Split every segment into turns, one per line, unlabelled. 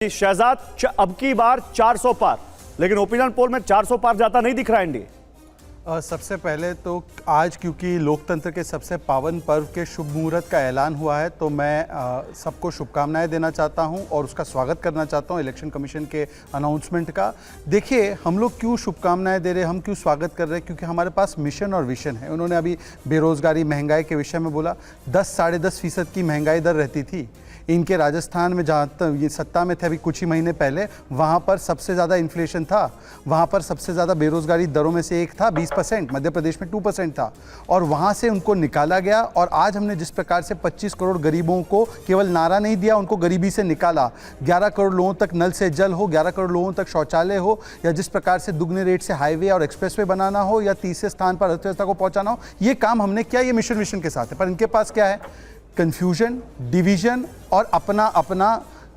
शहजाद अब की बार 400 पार, लेकिन ओपिनियन पोल में 400 पार जाता नहीं दिख रहा है एनडीए।
सबसे पहले तो आज क्योंकि लोकतंत्र के सबसे पावन पर्व के शुभ मुहूर्त का ऐलान हुआ है, तो मैं सबको शुभकामनाएं देना चाहता हूं और उसका स्वागत करना चाहता हूं इलेक्शन कमीशन के अनाउंसमेंट का। देखिए, हम लोग क्यों शुभकामनाएं दे रहे हैं, हम क्यों स्वागत कर रहे हैं, क्योंकि हमारे पास मिशन और विजन है। उन्होंने अभी बेरोजगारी, महंगाई के विषय में बोला। 10-10.5% की महंगाई दर रहती थी इनके राजस्थान में, जहाँ तक ये सत्ता में थे अभी कुछ ही महीने पहले। वहाँ पर सबसे ज़्यादा इन्फ्लेशन था, वहाँ पर सबसे ज़्यादा बेरोजगारी दरों में से एक था 20%, मध्य प्रदेश में 2% था, और वहाँ से उनको निकाला गया। और आज हमने जिस प्रकार से 25 करोड़ गरीबों को केवल नारा नहीं दिया, उनको गरीबी से निकाला। 11 करोड़ लोगों तक नल से जल हो, 11 करोड़ लोगों तक शौचालय हो, या जिस प्रकार से दुगने रेट से हाईवे और एक्सप्रेसवे बनाना हो, या तीसरे स्थान पर अर्थव्यवस्था को पहुँचाना हो, ये काम हमने किया। ये मिशन विजन के साथ है। पर इनके पास क्या है? कंफ्यूजन, डिवीजन और अपना अपना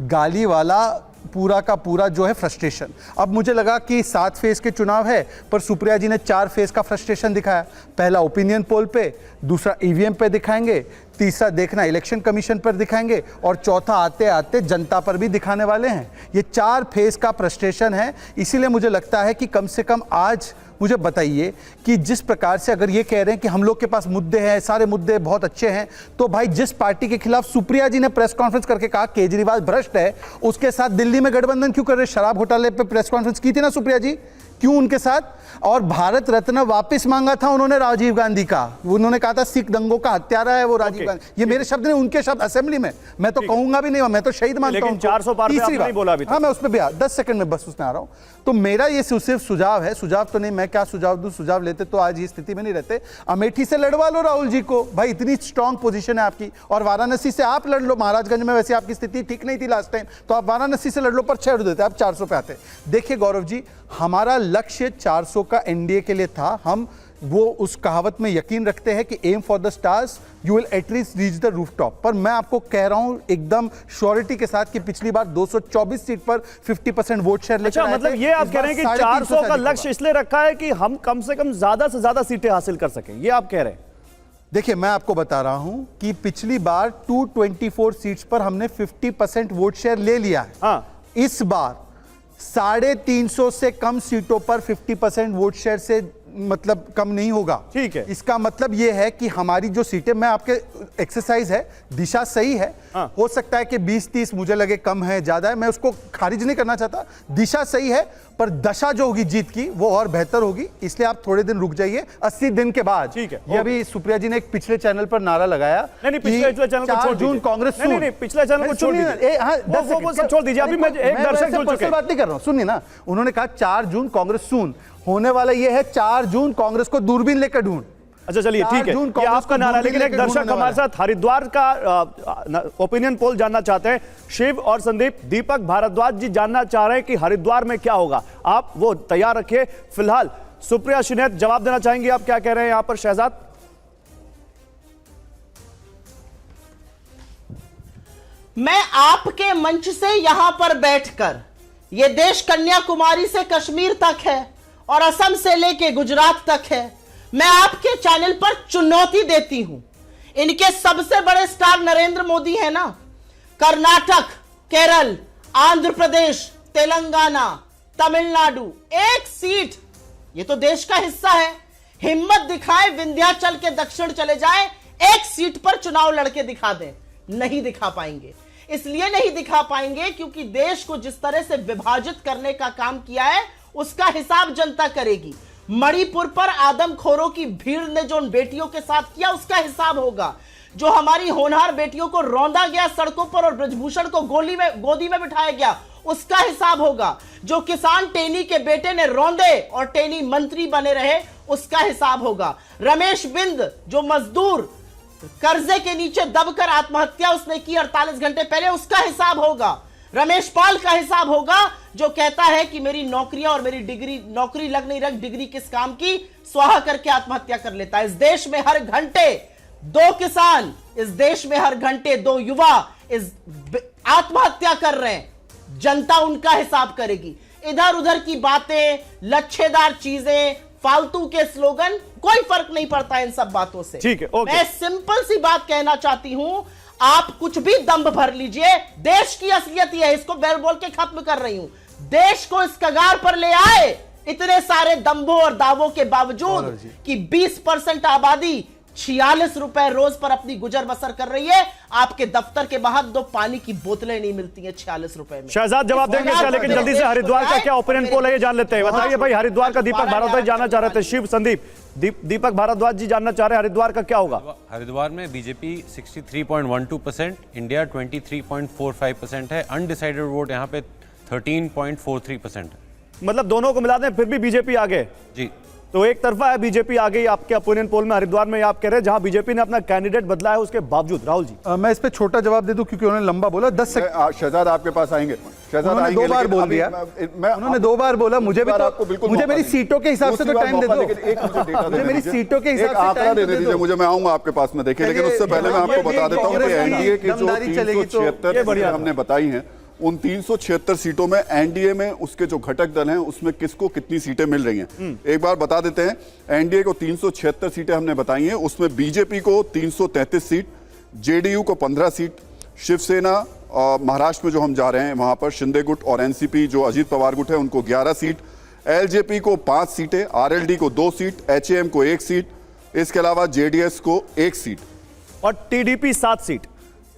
गाली वाला पूरा का पूरा जो है फ्रस्ट्रेशन। अब मुझे लगा कि 7 फेज के चुनाव है, पर सुप्रिया जी ने 4 फेज का फ्रस्ट्रेशन दिखाया। पहला ओपिनियन पोल पे, दूसरा ईवीएम पे दिखाएंगे, तीसरा देखना इलेक्शन कमीशन पर दिखाएंगे, और चौथा आते आते जनता पर भी दिखाने वाले हैं। ये 4 फेज का फ्रस्ट्रेशन है। इसीलिए मुझे लगता है कि कम से कम आज मुझे बताइए कि जिस प्रकार से अगर ये कह रहे हैं कि हम लोग के पास मुद्दे हैं, सारे मुद्दे बहुत अच्छे हैं, तो भाई जिस पार्टी के खिलाफ सुप्रिया जी ने प्रेस कॉन्फ्रेंस करके कहा केजरीवाल भ्रष्ट है, उसके साथ दिल्ली में गठबंधन क्यों कर रहे? शराब घोटाले पे प्रेस कॉन्फ्रेंस की थी ना सुप्रिया जी, क्यों उनके साथ? और भारत रत्न वापस मांगा था उन्होंने राजीव गांधी का। उन्होंने कहा था सिख दंगों का हत्यारा है वो राजीव गांधी। ये मेरे शब्द नहीं, उनके शब्द असेंबली में। मैं तो कहूंगा भी नहीं, मैं तो शहीद मानता हूं।
400 पार पे आपने नहीं बोला अभी तक।
हाँ, मैं उसमें भी 10 सेकंड में बस उसमें आ रहा हूं। तो मेरा ये सिर्फ सुझाव है, सुझाव तो नहीं, मैं क्या सुझाव दूं, सुझाव लेते तो आज ये स्थिति में नहीं रहते। अमेठी से लड़वा लो राहुल जी को, भाई इतनी स्ट्रांग पोजीशन है आपकी, और वाराणसी से आप लड़ लो। महाराजगंज में वैसे आपकी स्थिति ठीक नहीं थी लास्ट टाइम, तो आप वाराणसी से लड़ लो, पर 6 देते, आप 400 पे आते। देखिए गौरव जी, हमारा लक्ष्य 400 का एनडीए के लिए था। हम वो उस कहावत में यकीन रखते हैं कि aim for the stars, you will at least reach the rooftop. पर मैं आपको कह रहा हूं एकदम श्योरिटी के साथ कि पिछली बार 224 सीट पर 50% वोट शेयर लेकर आए थे।
मतलब ये आप कह रहे हैं कि 400 का लक्ष्य इसलिए रखा है कि हम कम से कम ज्यादा से ज्यादा सीटें हासिल कर सकें, ये आप कह रहे हैं?
देखिए, मैं आपको बता रहा हूं कि पिछली बार 224 सीट्स पर हमने 50% वोट शेयर ले लिया है।
हाँ।
इस बार 350 से कम सीटों पर 50% वोट शेयर से मतलब कम नहीं होगा।
ठीक है।
इसका मतलब यह है कि हमारी जो सीटें, मैं आपके एक्सरसाइज है, दिशा सही है।
हाँ।
हो सकता है कि 20-30 मुझे लगे कम है, ज्यादा है, मैं उसको खारिज नहीं करना चाहता। दिशा सही है, पर दशा जो होगी जीत की वो और बेहतर होगी। इसलिए आप थोड़े दिन रुक जाइए, 80 दिन के बाद।
ठीक है।
ये अभी सुप्रिया जी ने एक पिछले चैनल पर नारा लगाया,
नहीं, पिछले चैनल को छोड़
जून कांग्रेस,
नहीं, पिछले चैनल को छोड़ दीजिए, वो सब छोड़ दीजिए। अभी मैं एक दर्शक जुड़ चुके हैं,
बात नहीं कर रहा हूं, सुनिए ना। उन्होंने कहा 4 जून कांग्रेस सून, होने वाला ये है 4 जून कांग्रेस को दूरबीन लेकर ढूंढ।
अच्छा चलिए, ठीक है, ये आपका नारा। लेकिन एक दर्शक हमारे साथ हरिद्वार का ओपिनियन पोल जानना चाहते हैं। शिव और संदीप, दीपक भारद्वाज जी जानना चाह रहे हैं कि हरिद्वार में क्या होगा। आप वो तैयार रखिए। फिलहाल सुप्रिया शिनेत जवाब देना चाहेंगे, आप क्या कह रहे हैं यहां पर? शहजाद,
मैं आपके मंच से यहां पर बैठकर, यह देश कन्याकुमारी से कश्मीर तक है और असम से लेके गुजरात तक है, मैं आपके चैनल पर चुनौती देती हूं। इनके सबसे बड़े स्टार नरेंद्र मोदी है ना, कर्नाटक, केरल, आंध्र प्रदेश, तेलंगाना, तमिलनाडु, एक सीट, ये तो देश का हिस्सा है। हिम्मत दिखाए, विंध्याचल के दक्षिण चले जाए, एक सीट पर चुनाव लड़के दिखा दें। नहीं दिखा पाएंगे। इसलिए नहीं दिखा पाएंगे क्योंकि देश को जिस तरह से विभाजित करने का काम किया है, उसका हिसाब जनता करेगी। मणिपुर पर आदमखोरों की भीड़ ने जो उन बेटियों के साथ किया, उसका हिसाब होगा। जो हमारी होनहार बेटियों को रौंदा गया सड़कों पर और ब्रजभूषण को गोदी में बिठाया गया, उसका हिसाब होगा। जो किसान टेनी के बेटे ने रौंदे और टेनी मंत्री बने रहे, उसका हिसाब होगा। रमेश बिंद, जो मजदूर कर्जे के नीचे दबकर आत्महत्या उसने की 48 घंटे पहले, उसका हिसाब होगा। रमेश पाल का हिसाब होगा, जो कहता है कि मेरी नौकरियां और मेरी डिग्री, नौकरी लग नहीं रही, डिग्री किस काम की, स्वाहा करके आत्महत्या कर लेता है। इस देश में हर घंटे 2 किसान, इस देश में हर घंटे 2 युवा इस आत्महत्या कर रहे हैं। जनता उनका हिसाब करेगी। इधर उधर की बातें, लच्छेदार चीजें, फालतू के स्लोगन, कोई फर्क नहीं पड़ता इन सब बातों से।
ठीक है, ओके।
मैं सिंपल सी बात कहना चाहती हूं, आप कुछ भी दम्भ भर लीजिए, देश की असलियत यह है, इसको बैल बोल के खत्म कर रही हूं। देश को इस कगार पर ले आए इतने सारे दम्भों और दावों के बावजूद कि 20% आबादी 46 रुपए रोज पर अपनी गुजर बसर कर रही है। आपके दफ्तर के बाहर 2 पानी की बोतलें नहीं मिलती हैं 46 रुपए में।
शहजाद जवाब देंगे इसका, लेकिन जल्दी से हरिद्वार का क्या ओपिनियन पोल है ये जान लेते हैं। बताइए भाई, हरिद्वार का दीपक भारद्वाज जानना चाह रहे थे। शिव संदीप, दीपक भारद्वाज जी जानना चाह रहे हैं हरिद्वार का क्या होगा।
हरिद्वार में बीजेपी 63.12%, इंडिया 23.45% है, अनडिसाइडेड वोट यहाँ पे 13.43%।
मतलब दोनों को मिला दें फिर भी बीजेपी आगे
जी,
तो एक तरफा है बीजेपी आ गई आपके ओपिनियन पोल में हरिद्वार में, आप कह रहे हैं जहां बीजेपी ने अपना कैंडिडेट बदला है उसके बावजूद। राहुल जी,
मैं इस पे छोटा जवाब दे दूं क्योंकि उन्होंने लंबा बोला। 10 सेकंड
शहजाद आपके पास आएंगे। शहजाद
उन्होंने
आएंगे,
2 बार
लेकिन
बोल
अभी
दिया।
मैं
उन्होंने 2 बार बोला, मुझे भी
आपको बिल्कुल
मुझे
मौका
मेरी
दीजिए।
सीटों के हिसाब से तो टाइम दे दो।
मुझे
मेरी सीटों के हिसाब से
आंकड़ा
टाइम
दे
दे
दीजिए
दो।
मुझे, मैं आऊंगा आपके पास में। देखिए, लेकिन उससे पहले मैं आपको बता देता हूं कि एनडीए की जो
दमदारी चलेगी तो
376 सीटें हमने बताई हैं, उन 376 सीटों में एनडीए में उसके जो घटक दल हैं उसमें किसको कितनी सीटें मिल रही हैं एक बार बता देते हैं। एनडीए को 376 सीटें हमने बताई हैं, उसमें बीजेपी को 333 सीट, जेडीयू को 15 सीट, शिवसेना महाराष्ट्र में जो हम जा रहे हैं वहां पर शिंदे गुट और एनसीपी जो अजीत पवार गुट है उनको 11 सीट, एलजेपी को 5 सीटें, आरएलडी को 2 सीट, एचएएम को 1 सीट, इसके अलावा जेडीएस को 1 सीट
और टीडीपी 7 सीट।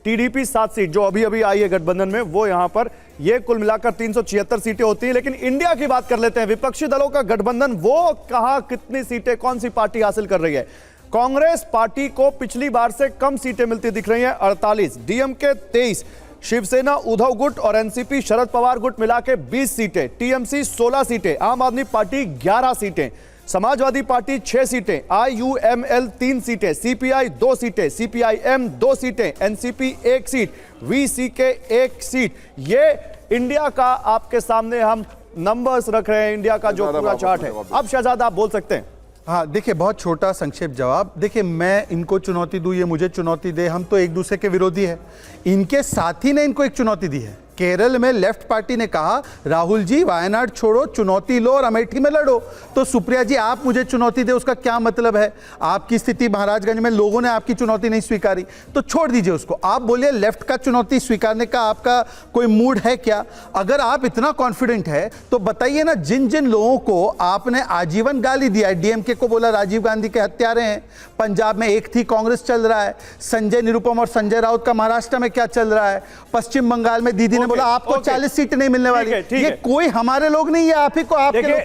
टीडीपी 7 सीट जो अभी अभी आई है गठबंधन में, वो यहां पर ये कुल मिलाकर 376 सीटें होती हैं। लेकिन इंडिया की बात कर लेते हैं, विपक्षी दलों का गठबंधन वो कहां कितनी सीटें कौन सी पार्टी हासिल कर रही है। कांग्रेस पार्टी को पिछली बार से कम सीटें मिलती दिख रही हैं, 48, डीएमके 23, शिवसेना उद्धव गुट और एनसीपी शरद पवार गुट मिला के 20 सीटें, टीएमसी 16 सीटें, आम आदमी पार्टी 11 सीटें, समाजवादी पार्टी 6 सीटें, आईयूएमएल 3 सीटें, सीपीआई 2 सीटें, सीपीआईएम 2 सीटें, एनसीपी 1 सीट, वीसीके 1 सीट। ये इंडिया का आपके सामने हम नंबर्स रख रहे हैं, इंडिया का जो पूरा चार्ट है। अब शहजाद आप बोल सकते हैं।
हाँ, देखिए, बहुत छोटा संक्षेप जवाब। देखिए, मैं इनको चुनौती दूं, ये मुझे चुनौती दे, हम तो एक दूसरे के विरोधी है। इनके साथी ने इनको एक चुनौती दी है। केरल में लेफ्ट पार्टी ने कहा राहुल जी वायनाड छोड़ो, चुनौती लो और अमेठी में लड़ो। तो सुप्रिया जी, आप मुझे चुनौती दे, उसका क्या मतलब है? आपकी स्थिति महाराजगंज में लोगों ने आपकी चुनौती नहीं स्वीकारी, तो छोड़ दीजिए उसको। आप बोलिए लेफ्ट का चुनौती स्वीकारने का आपका कोई मूड है क्या? अगर आप इतना कॉन्फिडेंट है तो बताइए ना, जिन जिन लोगों को आपने आजीवन गाली दिया है, डीएमके को बोला राजीव गांधी के हत्यारे हैं, पंजाब में एक थी कांग्रेस चल रहा है, संजय निरुपम और संजय राउत का महाराष्ट्र में क्या चल रहा है, पश्चिम बंगाल में दीदी ने बोला आपको 40 सीटें नहीं मिलने वाली। ये कोई हमारे लोग नहीं है, आप ही को आपके लोग